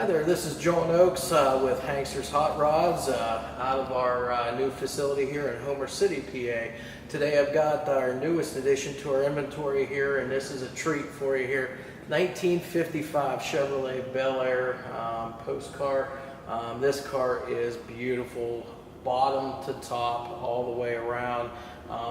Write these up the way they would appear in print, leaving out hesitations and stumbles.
Hi there, this is Joe Oakes with HANKSTERS Hot Rods out of our new facility here in Homer City, PA. Today I've got our newest addition to our inventory here, and this is a treat for you here. 1955 Chevrolet Belair post car. This car is beautiful, bottom to top, all the way around.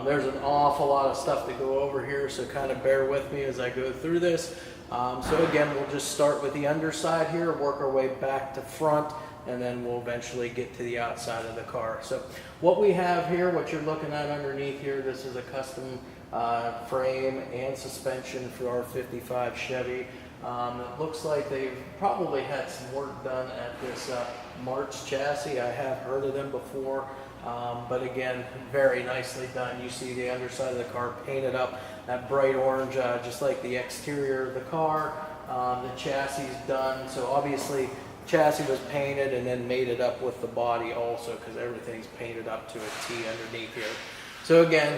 There's an awful lot of stuff to go over here, so kind of bear with me as I go through this. So again, we'll just start with the underside here, work our way back to front, and then we'll eventually get to the outside of the car. So what we have here, what you're looking at underneath here, this is a custom frame and suspension for our 55 Chevy. It looks like they've probably had some work done at this March chassis. I have heard of them before. But again, very nicely done. You see the underside of the car painted up that bright orange, just like the exterior of the car. The chassis is done, so obviously chassis was painted and then made it up with the body also, because everything's painted up to a T underneath here. So again,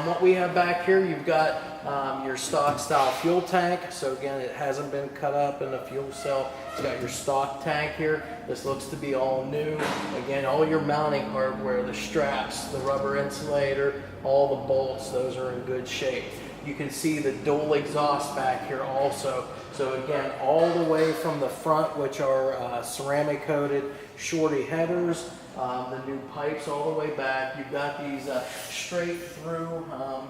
what we have back here, you've got your stock style fuel tank. So again, it hasn't been cut up in the fuel cell. It's got your stock tank here. This looks to be all new. Again, all your mounting hardware, the straps, the rubber insulator, all the bolts, those are in good shape. You can see the dual exhaust back here also. So again, all the way from the front, which are ceramic coated shorty headers, the new pipes all the way back. You've got these straight through,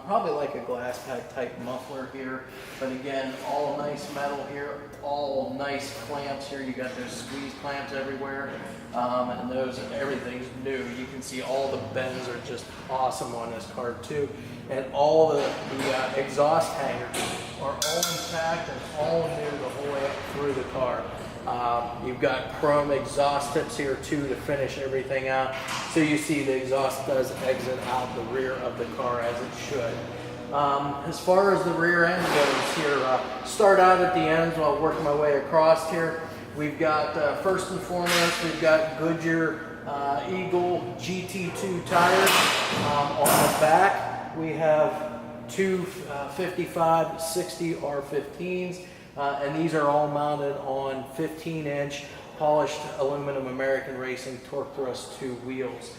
probably like a glass pack type muffler here. But again, all nice metal here, all nice clamps here. You got those squeeze clamps everywhere, and everything's new. You can see all the bends are just awesome on this car too. And all the exhaust hangers are all intact and all new the whole way up through the car. You've got chrome exhaust tips here too to finish everything out. So you see the exhaust does exit out the rear of the car as it should. As far as the rear end goes here, start out at the ends while working my way across here. We've got, first and foremost, we've got Goodyear Eagle GT2 tires. On the back, we have two 55/60 R15s. And these are all mounted on 15-inch polished aluminum American Racing Torque Thrust 2 wheels.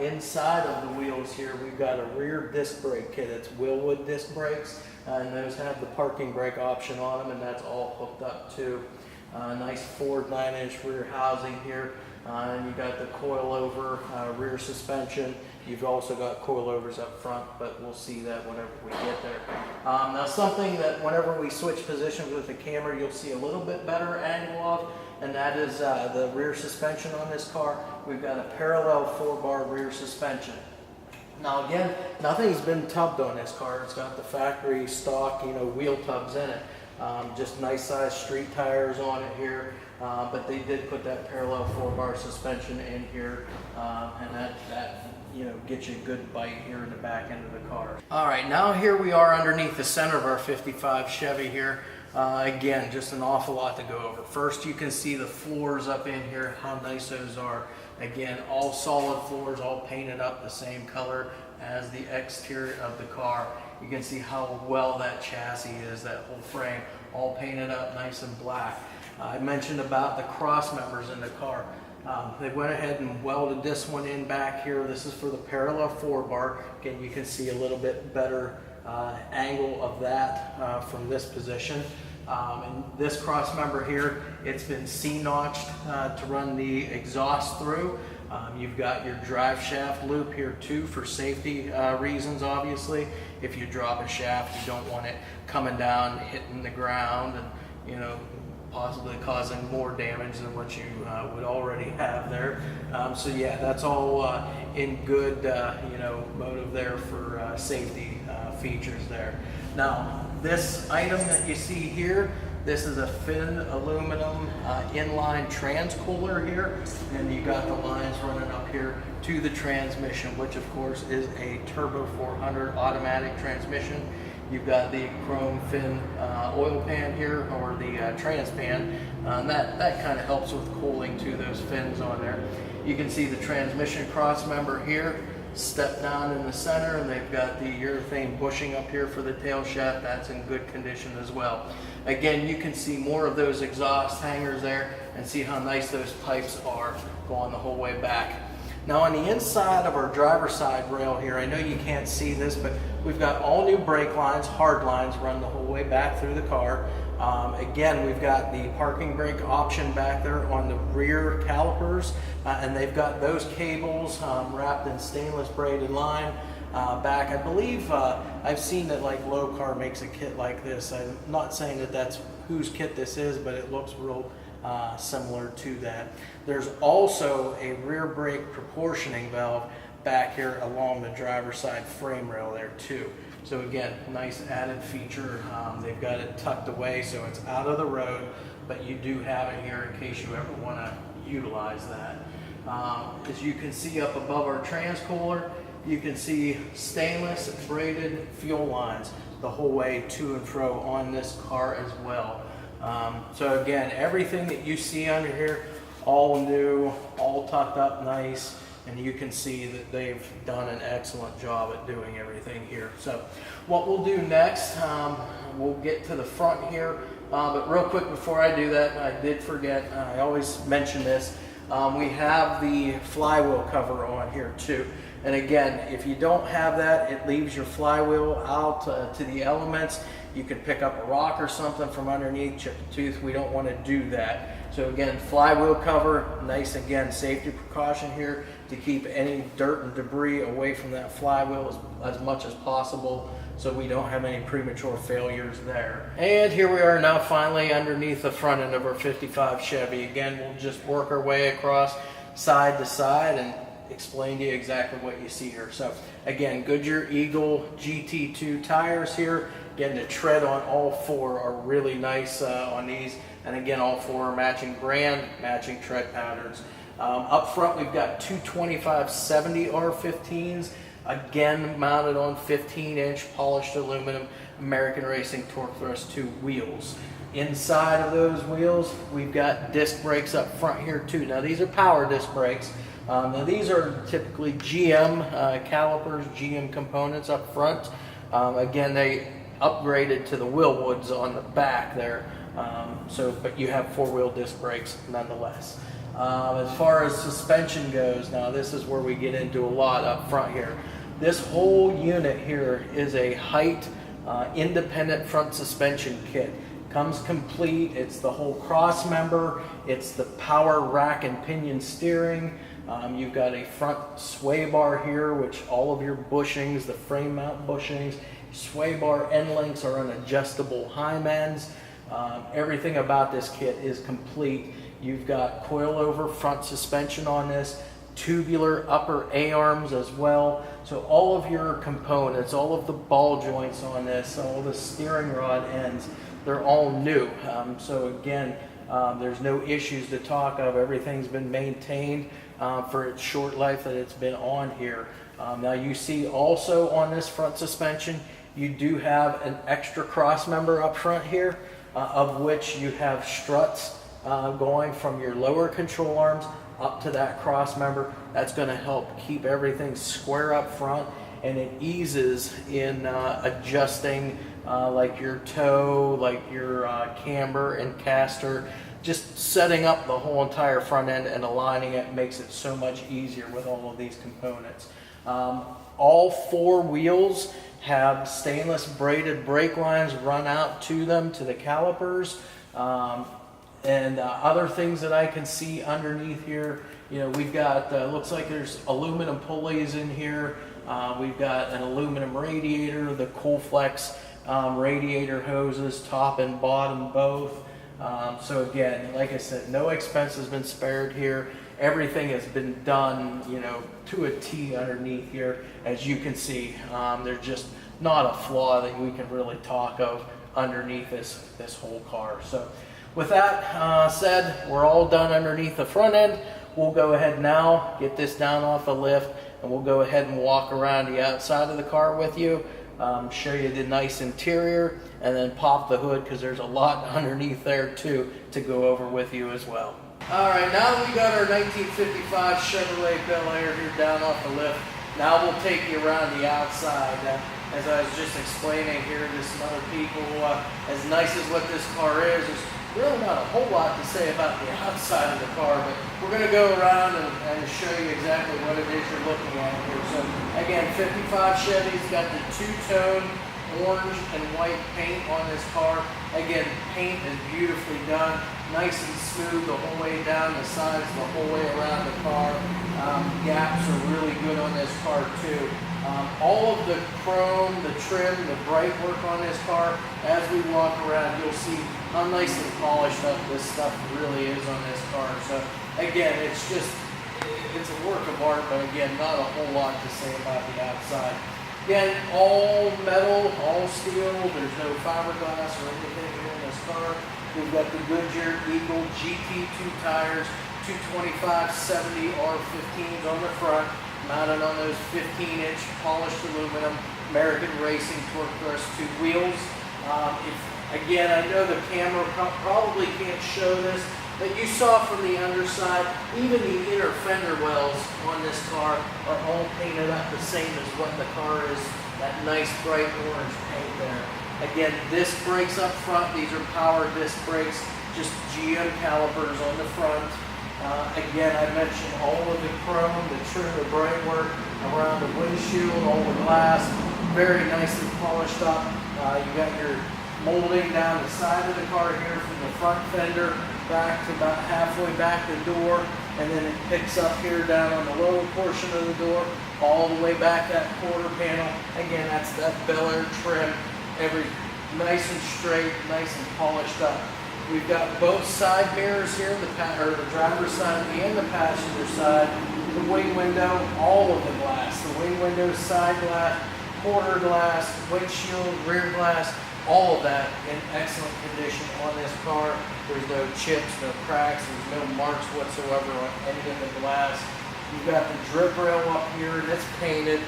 Inside of the wheels here, we've got a rear disc brake kit. It's Willwood disc brakes, and those have the parking brake option on them, and that's all hooked up to nice Ford 9-inch rear housing here. And you've got the coilover rear suspension. You've also got coilovers up front, but we'll see that whenever we get there. Now something that whenever we switch positions with the camera, you'll see a little bit better angle of, and that is the rear suspension on this car. We've got a parallel 4-bar rear suspension. Now again, nothing's been tubbed on this car. It's got the factory stock, wheel tubs in it. Just nice size street tires on it here. But they did put that parallel 4-bar suspension in here, and that gets you a good bite here in the back end of the car. All right, now here we are underneath the center of our 55 Chevy here. Again, just an awful lot to go over. First, you can see the floors up in here, how nice those are. Again, all solid floors, all painted up the same color as the exterior of the car. You can see how well that chassis is, that whole frame, all painted up nice and black. I mentioned about the cross members in the car. They went ahead and welded this one in back here. This is for the parallel 4-bar. Again, you can see a little bit better angle of that from this position. And this cross member here, it's been C-notched to run the exhaust through. You've got your drive shaft loop here too for safety reasons, obviously. If you drop a shaft, you don't want it coming down, hitting the ground, and possibly causing more damage than what you would already have there. So yeah, that's all in good motive there for safety features there. Now, this item that you see here, this is a thin aluminum inline transcooler here, and you got the lines running up here to the transmission, which of course is a Turbo 400 automatic transmission. You've got the chrome fin oil pan here, or the trans pan. That kind of helps with cooling to those fins on there. You can see the transmission cross member here. Step down in the center, and they've got the urethane bushing up here for the tail shaft. That's in good condition as well. Again, you can see more of those exhaust hangers there. and see how nice those pipes are going the whole way back. Now on the inside of our driver's side rail here, I know you can't see this, but we've got all new brake lines, hard lines run the whole way back through the car. Again, we've got the parking brake option back there on the rear calipers, and they've got those cables wrapped in stainless braided line back. I believe I've seen that like Low Car makes a kit like this. I'm not saying that that's whose kit this is, but it looks real similar to that. There's also a rear brake proportioning valve back here along the driver's side frame rail there too. So again, nice added feature. They've got it tucked away so it's out of the road, but you do have it here in case you ever want to utilize that. As you can see up above our transcooler, you can see stainless braided fuel lines the whole way to and fro on this car as well. So again, everything that you see under here, all new, all tucked up nice, and you can see that they've done an excellent job at doing everything here. So what we'll do next, we'll get to the front here, but real quick before I do that, I did forget, I always mention this, we have the flywheel cover on here too. And again, if you don't have that, it leaves your flywheel out to the elements. You can pick up a rock or something from underneath, chip a tooth. We don't want to do that. So again, flywheel cover, nice, again, safety precaution here to keep any dirt and debris away from that flywheel as much as possible, so we don't have any premature failures there. And here we are now finally underneath the front end of our 55 Chevy. Again, we'll just work our way across side to side and explain to you exactly what you see here. So again, Goodyear Eagle GT2 tires here. Again, the tread on all four are really nice on these. And again, all four are matching brand, matching tread patterns. Up front, we've got two 2570 R15s, again mounted on 15-inch polished aluminum American Racing Torque Thrust 2 wheels. Inside of those wheels, we've got disc brakes up front here too. Now these are power disc brakes. Now these are typically GM calipers, GM components up front. Again, they upgraded to the Willwoods on the back there. But you have four-wheel disc brakes nonetheless. As far as suspension goes, now this is where we get into a lot up front here. This whole unit here is a height independent front suspension kit. Comes complete. It's the whole cross member. It's the power rack and pinion steering. You've got a front sway bar here, which all of your bushings, the frame mount bushings, sway bar end links are on adjustable Hymans. Everything about this kit is complete. You've got coilover front suspension on this, tubular upper A-arms as well. So all of your components, all of the ball joints on this, all the steering rod ends, they're all new. So again, there's no issues to talk of. Everything's been maintained for its short life that it's been on here. Now you see also on this front suspension, you do have an extra cross member up front here, of which you have struts going from your lower control arms up to that cross member. That's going to help keep everything square up front, and it eases in adjusting like your toe, like your camber and caster. Just setting up the whole entire front end and aligning it makes it so much easier with all of these components. All four wheels have stainless braided brake lines run out to them, to the calipers. And other things that I can see underneath here, you know, we've got, looks like there's aluminum pulleys in here. We've got an aluminum radiator, the Coolflex radiator hoses, top and bottom both. So again, like I said, no expense has been spared here. Everything has been done, you know, to a T underneath here. As you can see, there's just not a flaw that we can really talk of underneath this whole car. So with that said, we're all done underneath the front end. We'll go ahead now, get this down off the lift, and we'll go ahead and walk around the outside of the car with you, show you the nice interior, and then pop the hood because there's a lot underneath there too to go over with you as well. All right, now that we got our 1955 Chevrolet Belair here down off the lift, now we'll take you around the outside. As I was just explaining here to some other people, as nice as what this car is, there's really not a whole lot to say about the outside of the car, but we're going to go around and show you exactly what it is you're looking at here. So again, 55 Chevy's got the two-tone orange and white paint on this car. Again, paint is beautifully done, nice and smooth the whole way down the sides, the whole way around the car. Gaps are really good on this car too. All of the chrome, the trim, the bright work on this car, as we walk around, you'll see how nice and polished up this stuff really is on this car. So again, it's a work of art, but again, not a whole lot to say about the outside. Again, all metal, all steel, there's no fiberglass or anything here in this car. We've got the Goodyear Eagle GT2 tires, 225/70 R15s on the front, mounted on those 15-inch polished aluminum American Racing Torque Thrust 2 wheels. Again, I know the camera probably can't show this, but you saw from the underside, even the inner fender wells on this car are all painted up the same as what the car is, that nice bright orange paint there. Again, disc brakes up front, these are power disc brakes, just GM calipers on the front. Again, I mentioned all of the chrome, the trim, the bright work around the windshield, all the glass, very nicely polished up. You got your molding down the side of the car here from the front fender back to about halfway back the door, and then it picks up here down on the lower portion of the door, all the way back that quarter panel. Again, that's that Belair trim, every nice and straight, nice and polished up. We've got both side mirrors here, the driver's side and the passenger side, the wing window, all of the glass, the wing window, side glass, quarter glass, windshield, rear glass, all of that in excellent condition on this car. There's no chips, no cracks, there's no marks whatsoever on any of the glass. You've got the drip rail up here, and it's painted.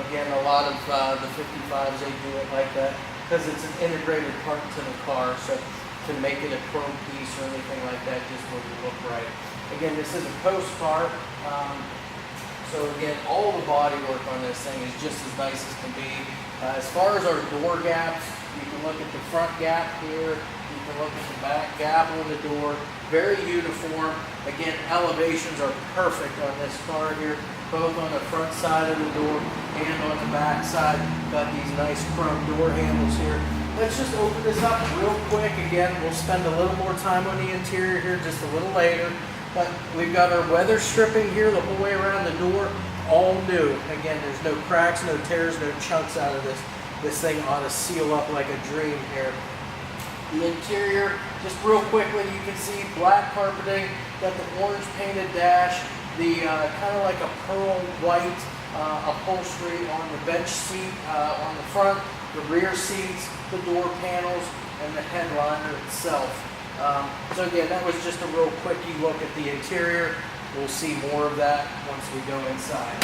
Again, a lot of the 55s, they do it like that because it's an integrated part to the car. So to make it a chrome piece or anything like that just wouldn't look right. Again, this is a post car. So again, all the body work on this thing is just as nice as can be. As far as our door gaps, you can look at the front gap here, you can look at the back gap on the door, very uniform. Again, elevations are perfect on this car here, both on the front side of the door and on the back side. Got these nice chrome door handles here. Let's just open this up real quick. Again, we'll spend a little more time on the interior here just a little later. But we've got our weather stripping here the whole way around the door, all new. Again, there's no cracks, no tears, no chunks out of this. This thing ought to seal up like a dream here. The interior, just real quickly, you can see black carpeting, got the orange painted dash, the kind of like a pearl white upholstery on the bench seat on the front, the rear seats, the door panels, and the headliner itself. So again, that was just a real quickie look at the interior. We'll see more of that once we go inside.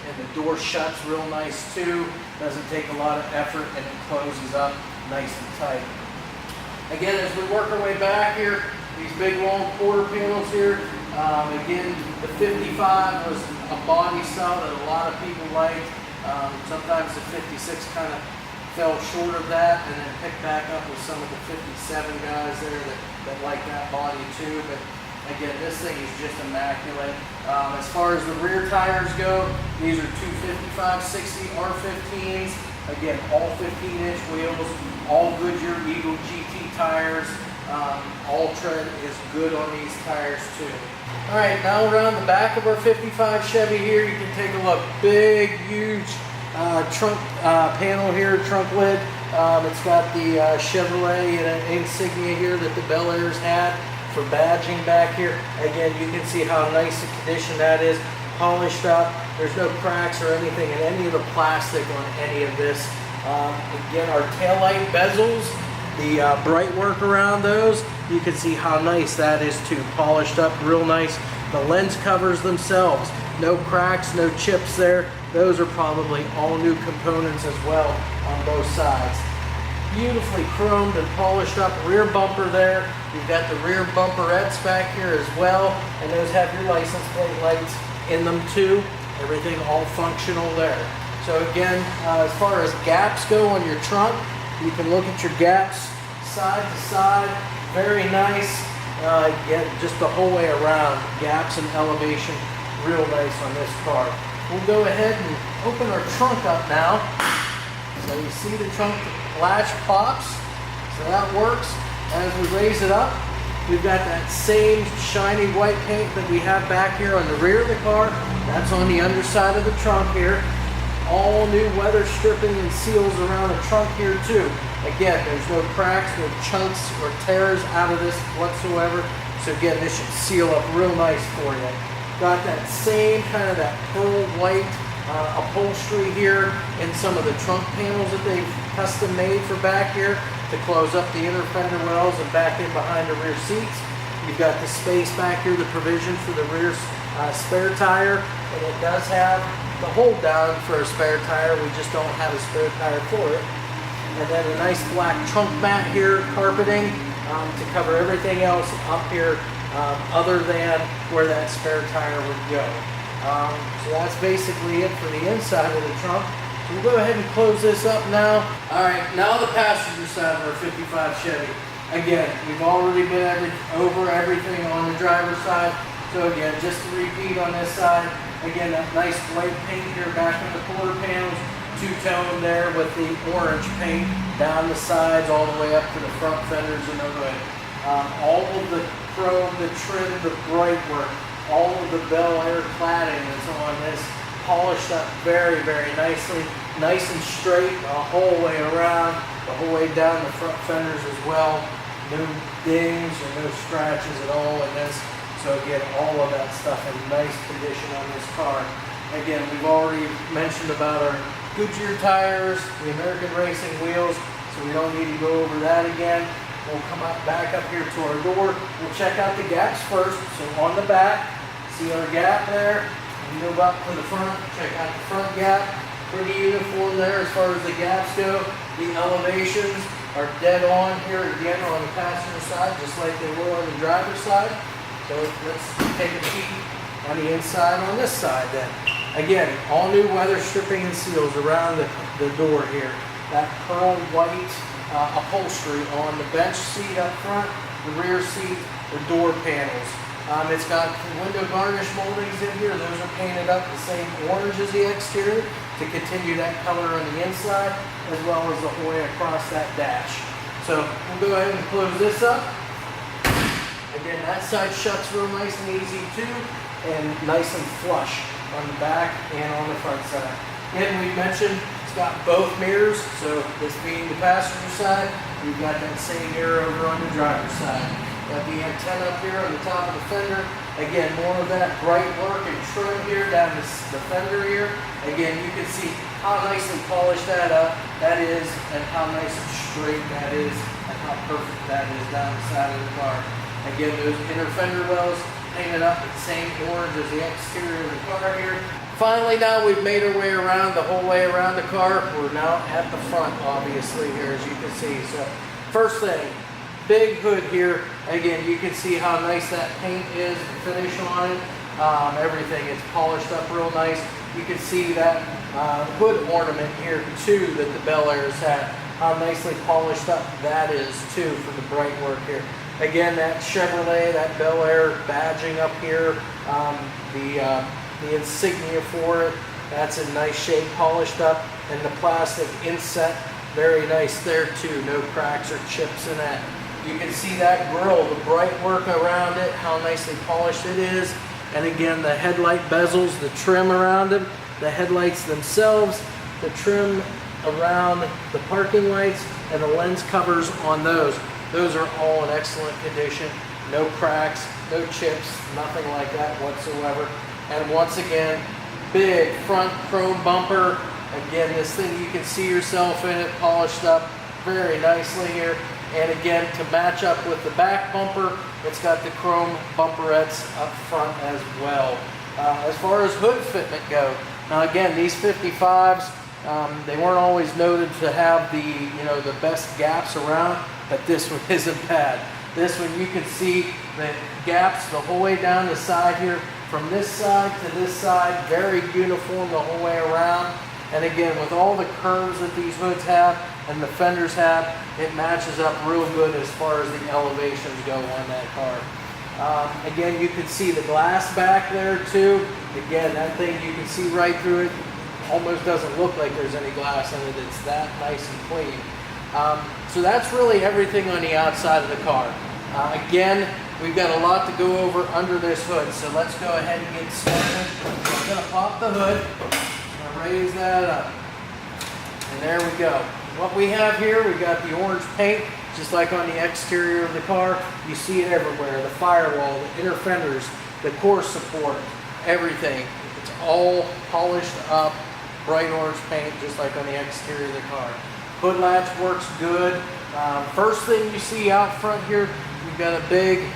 And the door shuts real nice too. Doesn't take a lot of effort, and it closes up nice and tight. Again, as we work our way back here, these big long quarter panels here. Again, the 55 was a body style that a lot of people liked. Sometimes the 56 kind of fell short of that, and then picked back up with some of the 57 guys there that like that body too. But again, this thing is just immaculate. As far as the rear tires go, these are 255/60 R15s. Again, all 15-inch wheels, all Goodyear Eagle GT tires. All tread is good on these tires too. All right, now around the back of our 55 Chevy here, you can take a look. Big, huge trunk panel here, trunk lid. It's got the Chevrolet insignia here that the Belairs had for badging back here. Again, you can see how nice a condition that is, polished up. There's no cracks or anything in any of the plastic on any of this. Again, our taillight bezels, the bright work around those, you can see how nice that is too, polished up real nice. The lens covers themselves, no cracks, no chips there. Those are probably all new components as well on both sides. Beautifully chromed and polished up rear bumper there. You've got the rear bumperettes back here as well, and those have your license plate lights in them too. Everything all functional there. So again, as far as gaps go on your trunk, you can look at your gaps side to side. very nice. Again, just the whole way around, gaps and elevation, real nice on this car. We'll go ahead and open our trunk up now. So you see the trunk latch pops, so that works. As we raise it up, we've got that same shiny white paint that we have back here on the rear of the car. That's on the underside of the trunk here. All new weather stripping and seals around the trunk here too. Again, there's no cracks, no chunks or tears out of this whatsoever. So again, this should seal up real nice for you. Got that same kind of that pearl white upholstery here in some of the trunk panels that they've custom made for back here to close up the inner fender wells and back in behind the rear seats. You've got the space back here, the provision for the rear spare tire, and it does have the hold down for a spare tire. We just don't have a spare tire for it. And then a nice black trunk mat here, carpeting to cover everything else up here other than where that spare tire would go. So that's basically it for the inside of the trunk. So we'll go ahead and close this up now. All right, now the passenger side of our 55 Chevy. Again, we've already been over everything on the driver's side. So again, just to repeat on this side, again, that nice white paint here back in the quarter panels, two-tone there with the orange paint down the sides all the way up to the front fenders and the hood. All of the chrome, the trim, the bright work, all of the Belair cladding that's on this, polished up very, very nicely, nice and straight the whole way around, the whole way down the front fenders as well. No dings or no scratches at all in this. So again, all of that stuff in nice condition on this car. Again, we've already mentioned about our Goodyear tires, the American Racing wheels, so we don't need to go over that again. We'll come back up here to our door. We'll check out the gaps first. So on the back, see our gap there. We go back to the front, check out the front gap. Pretty uniform there as far as the gaps go. The elevations are dead on here again on the passenger side, just like they were on the driver's side. So let's take a peek on the inside on this side then. Again, all new weather stripping and seals around the door here. That pearl white upholstery on the bench seat up front, the rear seat, the door panels. It's got window garnish moldings in here. Those are painted up the same orange as the exterior to continue that color on the inside, as well as the whole way across that dash. So we'll go ahead and close this up. Again, that side shuts real nice and easy too, and nice and flush on the back and on the front side. Again, we mentioned it's got both mirrors, so this being the passenger side, we've got that same mirror over on the driver's side. Got the antenna up here on the top of the fender. Again, more of that bright work and trim here down the fender here. Again, you can see how nicely polished that is, and how nice and straight that is, and how perfect that is down the side of the car. Again, those inner fender wells painted up the same orange as the exterior of the car here. Finally, now we've made our way around the whole way around the car. We're now at the front, obviously, here as you can see. So first thing, big hood here. Again, you can see how nice that paint is, the finish on it. Everything is polished up real nice. You can see that hood ornament here too that the Belairs had. How nicely polished up that is too for the bright work here. Again, that Chevrolet, that Belair badging up here, the insignia for it, that's in nice shape, polished up, and the plastic inset, very nice there too, no cracks or chips in that. You can see that grille, the bright work around it, how nicely polished it is, and again, the headlight bezels, the trim around them, the headlights themselves, the trim around the parking lights, and the lens covers on those. Those are all in excellent condition. No cracks, no chips, nothing like that whatsoever. And once again, big front chrome bumper. Again, this thing, you can see yourself in it, polished up very nicely here. And again, to match up with the back bumper, it's got the chrome bumperettes up front as well. As far as hood fitment go, now again, these 55s, they weren't always noted to have the best gaps around, but this one isn't bad. This one, you can see the gaps the whole way down the side here, from this side to this side, very uniform the whole way around. And again, with all the curves that these hoods have and the fenders have, it matches up real good as far as the elevations go on that car. Again, you can see the glass back there too. Again, that thing, you can see right through it. Almost doesn't look like there's any glass in it. It's that nice and clean. So that's really everything on the outside of the car. Again, we've got a lot to go over under this hood, so let's go ahead and get started. I'm going to pop the hood, I'm going to raise that up, and there we go. What we have here, we've got the orange paint, just like on the exterior of the car. You see it everywhere, the firewall, the inner fenders, the core support, everything. It's all polished up, bright orange paint, just like on the exterior of the car. Hood latch works good. First thing you see out front here, we've got a big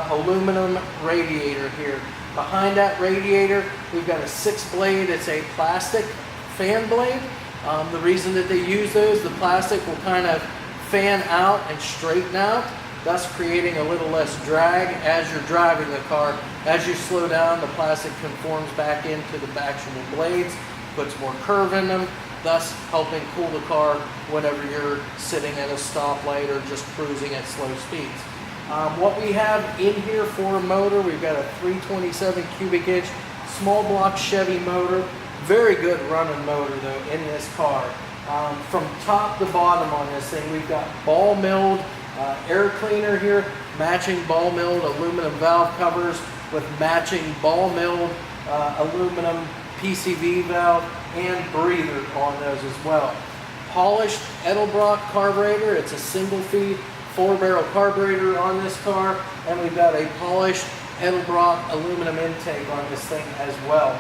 aluminum radiator here. Behind that radiator, we've got a 6-blade. It's a plastic fan blade. The reason that they use those, the plastic will kind of fan out and straighten out, thus creating a little less drag as you're driving the car. As you slow down, the plastic conforms back into the actual blades, puts more curve in them, thus helping cool the car whenever you're sitting at a stoplight or just cruising at slow speeds. What we have in here for a motor, we've got a 327 cubic inch small block Chevy motor. Very good running motor though in this car. From top to bottom on this thing, we've got ball milled air cleaner here, matching ball milled aluminum valve covers with matching ball milled aluminum PCV valve and breather on those as well. Polished Edelbrock carburetor. It's a single feed 4-barrel carburetor on this car, and we've got a polished Edelbrock aluminum intake on this thing as well.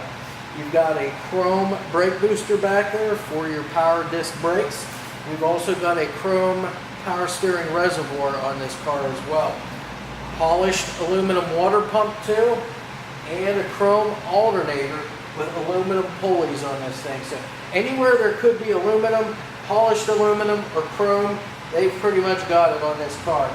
You've got a chrome brake booster back there for your power disc brakes. We've also got a chrome power steering reservoir on this car as well. Polished aluminum water pump too, and a chrome alternator with aluminum pulleys on this thing. So anywhere there could be aluminum, polished aluminum, or chrome, they've pretty much got it on this car.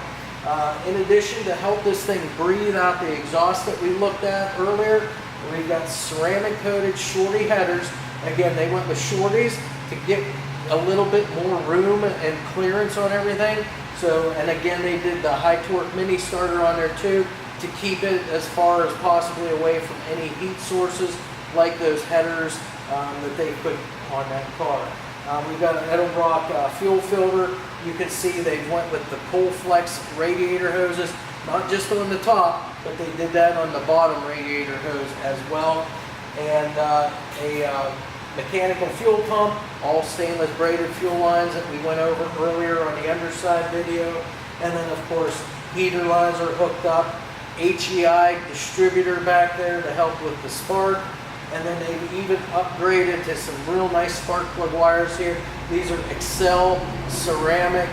In addition, to help this thing breathe out the exhaust that we looked at earlier, we've got ceramic coated shorty headers. Again, they went with shorties to get a little bit more room and clearance on everything. So, and again, they did the high torque mini starter on there too, to keep it as far as possibly away from any heat sources like those headers that they put on that car. We've got an Edelbrock fuel filter. You can see they went with the Cold-Flex radiator hoses, not just on the top, but they did that on the bottom radiator hose as well. And a mechanical fuel pump, all stainless braided fuel lines that we went over earlier on the underside video. And then of course, heater lines are hooked up. HEI distributor back there to help with the spark. And then they've even upgraded to some real nice spark plug wires here. These are Excel ceramic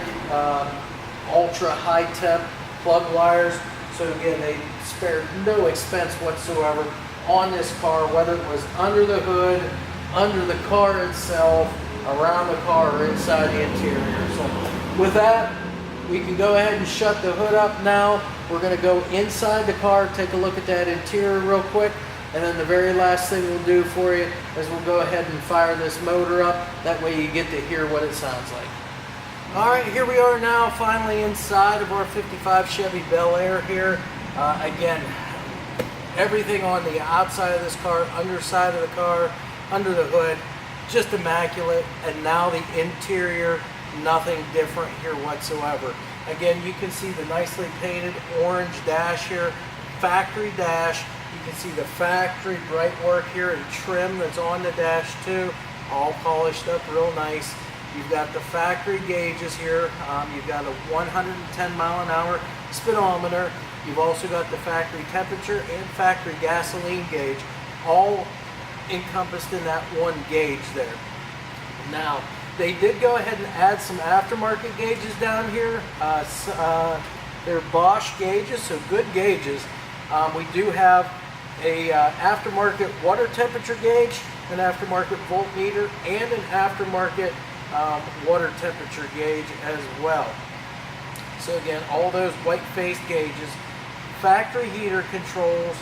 ultra high temp plug wires. So again, they spared no expense whatsoever on this car, whether it was under the hood, under the car itself, around the car, or inside the interior. So with that, we can go ahead and shut the hood up now. We're going to go inside the car, take a look at that interior real quick. And then the very last thing we'll do for you is we'll go ahead and fire this motor up. That way you get to hear what it sounds like. All right, here we are now finally inside of our 55 Chevy Belair here. Again, everything on the outside of this car, underside of the car, under the hood, just immaculate. And now the interior, nothing different here whatsoever. Again, you can see the nicely painted orange dash here, factory dash. You can see the factory bright work here and trim that's on the dash too, all polished up real nice. You've got the factory gauges here. You've got a 110 mile an hour speedometer. You've also got the factory temperature and factory gasoline gauge, all encompassed in that one gauge there. Now, they did go ahead and add some aftermarket gauges down here. They're Bosch gauges, so good gauges. We do have a aftermarket water temperature gauge, an aftermarket voltmeter, and an aftermarket water temperature gauge as well. So again, all those white face gauges, factory heater controls,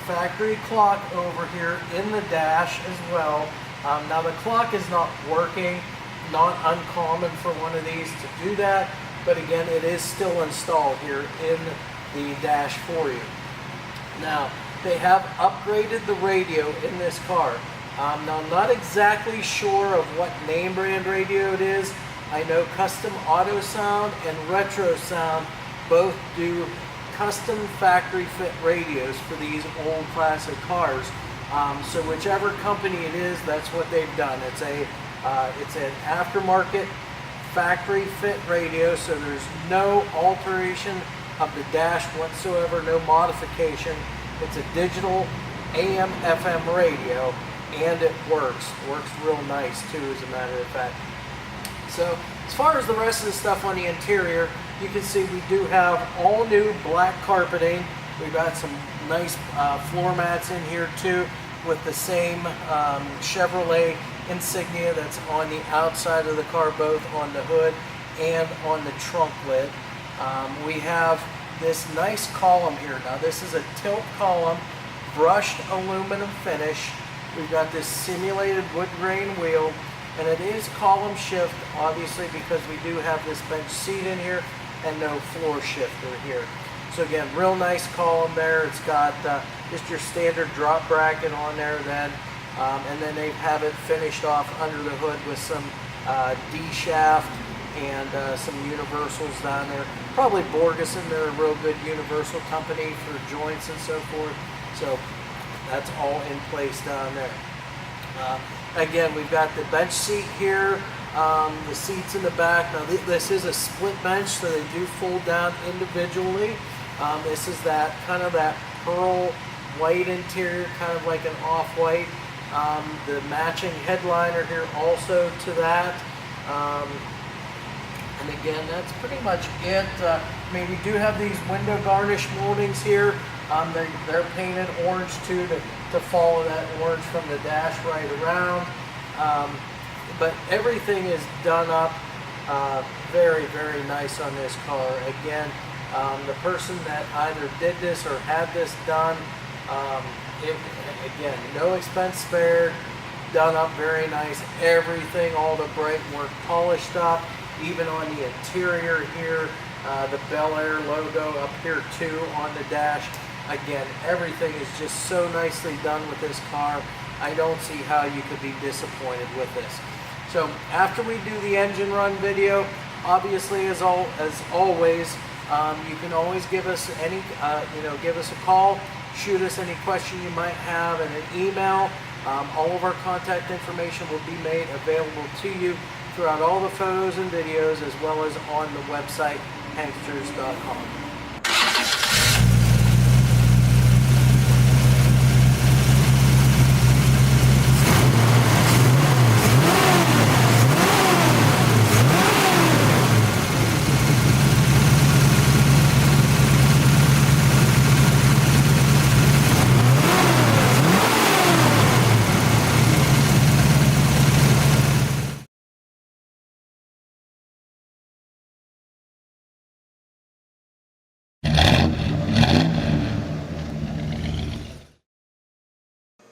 factory clock over here in the dash as well. Now the clock is not working, not uncommon for one of these to do that, but again, it is still installed here in the dash for you. Now, they have upgraded the radio in this car. Now, I'm not exactly sure of what name brand radio it is. I know Custom Auto Sound and Retro Sound both do custom factory fit radios for these old classic cars. So whichever company it is, that's what they've done. It's an aftermarket factory fit radio, so there's no alteration of the dash whatsoever, no modification. It's a digital AM FM radio, and it works real nice too, as a matter of fact. So as far as the rest of the stuff on the interior, you can see we do have all new black carpeting. We've got some nice floor mats in here too, with the same Chevrolet insignia that's on the outside of the car, both on the hood and on the trunk lid. We have this nice column here. Now this is a tilt column, brushed aluminum finish. We've got this simulated wood grain wheel, and it is column shift, obviously, because we do have this bench seat in here and no floor shifter here. So again, real nice column there. It's got just your standard drop bracket on there then. And then they have it finished off under the hood with some D-shaft and some universals down there. Probably Borgeson, they're a real good universal company for joints and so forth. So that's all in place down there. Again, we've got the bench seat here, the seats in the back. Now this is a split bench, so they do fold down individually. This is that kind of that pearl white interior, kind of like an off-white. The matching headliner here also to that. And again, that's pretty much it. I mean, we do have these window garnish moldings here. They're painted orange too, to follow that orange from the dash right around. But everything is done up very, very nice on this car. Again, the person that either did this or had this done, again, no expense spared, done up very nice. Everything, all the bright work polished up, even on the interior here, the Belair logo up here too on the dash. Again, everything is just so nicely done with this car. I don't see how you could be disappointed with this. So after we do the engine run video, obviously as always, you can always give us give us a call, shoot us any question you might have, and an email. All of our contact information will be made available to you throughout all the photos and videos, as well as on the website, hanksters.com.